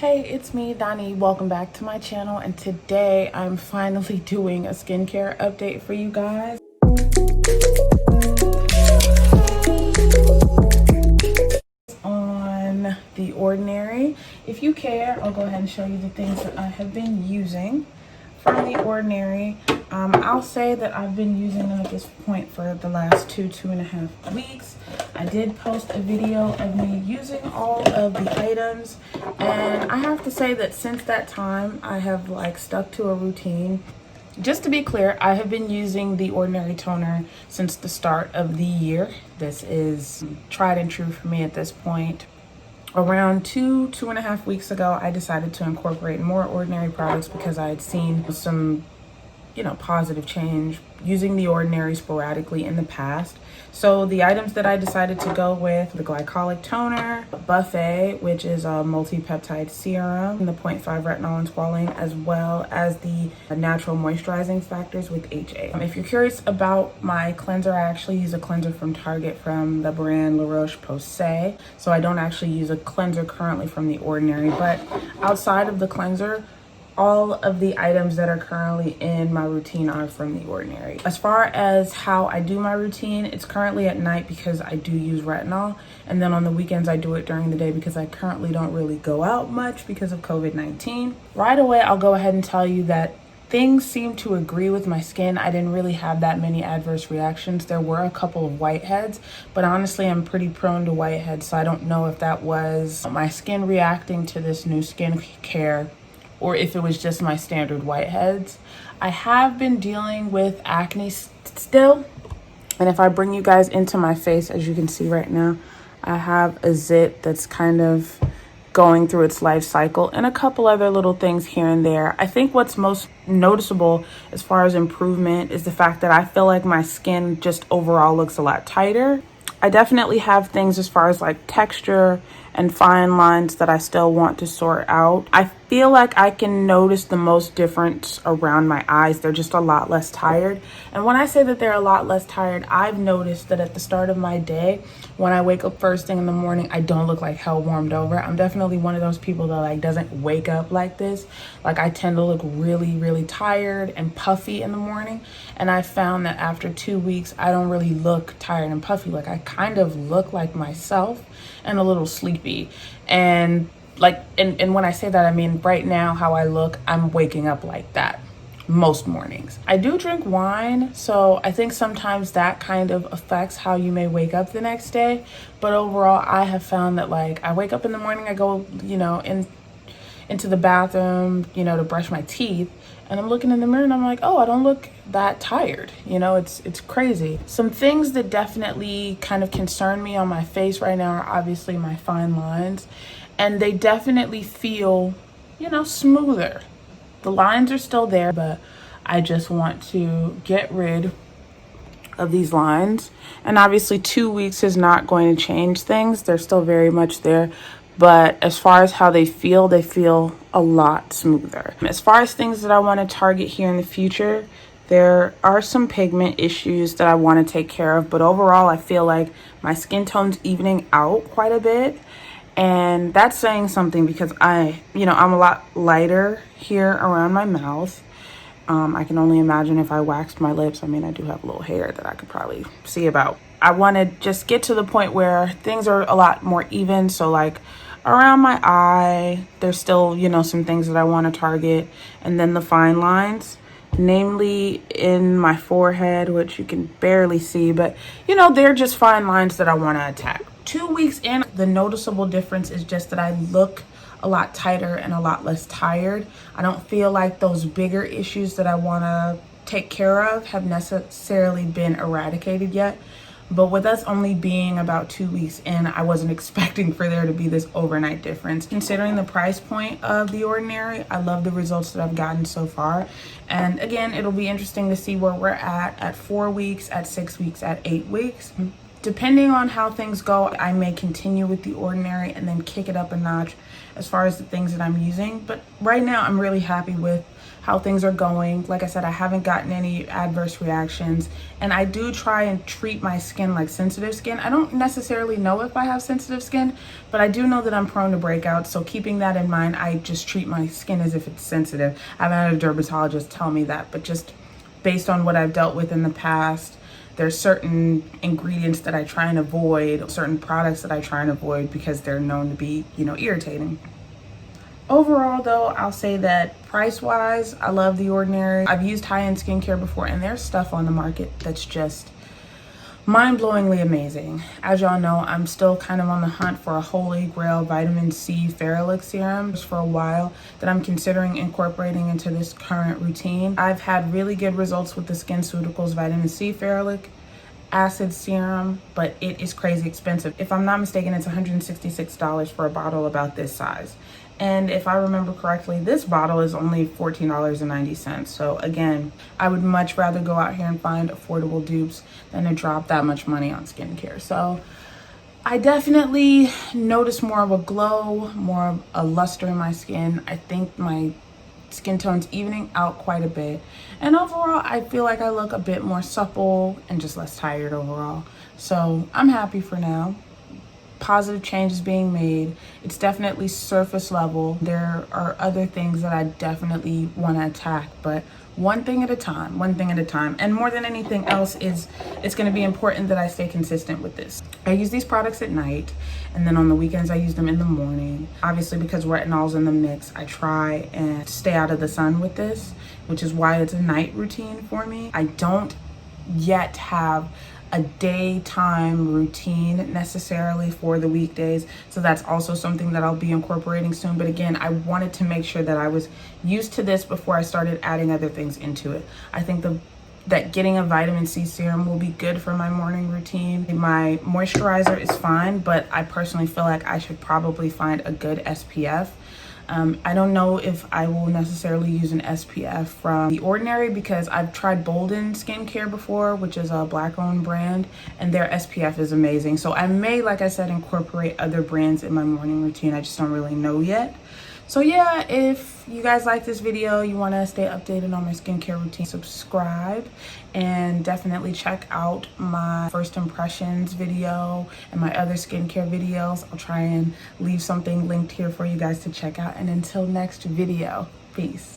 Hey, it's me, Donnie. Welcome back to my channel, and today I'm finally doing a skincare update for you guys. On The Ordinary. If you care, I'll go ahead and show you the things that I have been using from The Ordinary. I'll say that I've been using them at this point for the last two and a half weeks. I did post a video of me using all of the items, and I have to say that since that time I have stuck to a routine. Just to be clear, I have been using the Ordinary toner since the start of the year. This is tried and true for me at this point. Around two and a half weeks ago, I decided to incorporate more Ordinary products because I had seen some positive change using the Ordinary sporadically in the past. So the items that I decided to go with: the glycolic toner, Buffet, which is a multi-peptide serum, the 0.5 retinol and squalane, as well as the natural moisturizing factors with HA. If you're curious about my cleanser, I actually use a cleanser from Target from the brand La Roche-Posay. So I don't actually use a cleanser currently from the Ordinary, but outside of the cleanser, all of the items that are currently in my routine are from The Ordinary. As far as how I do my routine, it's currently at night because I do use retinol, and then on the weekends I do it during the day because I currently don't really go out much because of COVID-19. Right away, I'll go ahead and tell you that things seem to agree with my skin. I didn't really have that many adverse reactions. There were a couple of whiteheads, but honestly, I'm pretty prone to whiteheads, so I don't know if that was my skin reacting to this new skincare or if it was just my standard whiteheads. I have been dealing with acne still, and if I bring you guys into my face, as you can see right now, I have a zit that's kind of going through its life cycle and a couple other little things here and there. I think what's most noticeable as far as improvement is the fact that I feel like my skin just overall looks a lot tighter. I definitely have things as far as texture and fine lines that I still want to sort out. I feel like I can notice the most difference around my eyes. They're just a lot less tired. And when I say that they're a lot less tired, I've noticed that at the start of my day, when I wake up first thing in the morning, I don't look like hell warmed over. I'm definitely one of those people that doesn't wake up like this. I tend to look really tired and puffy in the morning. And I found that after 2 weeks, I don't really look tired and puffy. I kind of look like myself and a little sleepy. And when I say that, I mean right now how I look, I'm waking up like that most mornings. I do drink wine, so I think sometimes that kind of affects how you may wake up the next day. But overall, I have found that I wake up in the morning, I go into the bathroom to brush my teeth, and I'm looking in the mirror and I'm like, oh, I don't look that tired. It's crazy. Some things that definitely kind of concern me on my face right now are obviously my fine lines, and they definitely feel smoother. The lines are still there, but I just want to get rid of these lines. And obviously 2 weeks is not going to change things. They're still very much there. But as far as how they feel a lot smoother. As far as things that I want to target here in the future, there are some pigment issues that I want to take care of. But overall, I feel like my skin tone's evening out quite a bit. And that's saying something because I'm a lot lighter here around my mouth. I can only imagine if I waxed my lips. I mean, I do have a little hair that I could probably see about. I want to just get to the point where things are a lot more even. So around my eye, there's still, some things that I want to target. And then the fine lines, namely in my forehead, which you can barely see, but they're just fine lines that I want to attack. 2 weeks in, the noticeable difference is just that I look a lot tighter and a lot less tired. I don't feel like those bigger issues that I want to take care of have necessarily been eradicated yet. But with us only being about 2 weeks in, I wasn't expecting for there to be this overnight difference. Considering the price point of The Ordinary, I love the results that I've gotten so far. And again, it'll be interesting to see where we're at 4 weeks, at 6 weeks, at 8 weeks. Depending on how things go, I may continue with The Ordinary and then kick it up a notch as far as the things that I'm using. But right now, I'm really happy with how things are going. Like I said, I haven't gotten any adverse reactions, and I do try and treat my skin like sensitive skin. I don't necessarily know if I have sensitive skin, but I do know that I'm prone to breakouts. So keeping that in mind, I just treat my skin as if it's sensitive. I haven't had a dermatologist tell me that, but just based on what I've dealt with in the past, there's certain ingredients that I try and avoid, certain products that I try and avoid because they're known to be, irritating. Overall though, I'll say that price-wise, I love The Ordinary. I've used high-end skincare before, and there's stuff on the market that's just mind-blowingly amazing. As y'all know, I'm still kind of on the hunt for a holy grail vitamin C ferrilic serum for a while that I'm considering incorporating into this current routine. I've had really good results with the SkinCeuticals vitamin C ferrilic acid serum, but it is crazy expensive. If I'm not mistaken, it's $166 for a bottle about this size. And if I remember correctly, this bottle is only $14.90. So again, I would much rather go out here and find affordable dupes than to drop that much money on skincare. So I definitely notice more of a glow, more of a luster in my skin. I think my skin tone's evening out quite a bit. And overall, I feel like I look a bit more supple and just less tired overall. So I'm happy for now. Positive changes being made. It's definitely surface level. There are other things that I definitely want to attack, but one thing at a time, one thing at a time. And more than anything else, it's going to be important that I stay consistent with this. I use these products at night, and then on the weekends I use them in the morning. Obviously, because retinol's in the mix, I try and stay out of the sun with this, which is why it's a night routine for me. I don't yet have a daytime routine necessarily for the weekdays, so that's also something that I'll be incorporating soon. But again, I wanted to make sure that I was used to this before I started adding other things into it. I think that getting a vitamin C serum will be good for my morning routine. My moisturizer is fine, but I personally feel like I should probably find a good SPF. I don't know if I will necessarily use an SPF from The Ordinary because I've tried Bolden Skincare before, which is a Black-owned brand, and their SPF is amazing. So I may, like I said, incorporate other brands in my morning routine. I just don't really know yet. So yeah, if you guys like this video, you want to stay updated on my skincare routine, subscribe, and definitely check out my first impressions video and my other skincare videos. I'll try and leave something linked here for you guys to check out. And until next video, peace.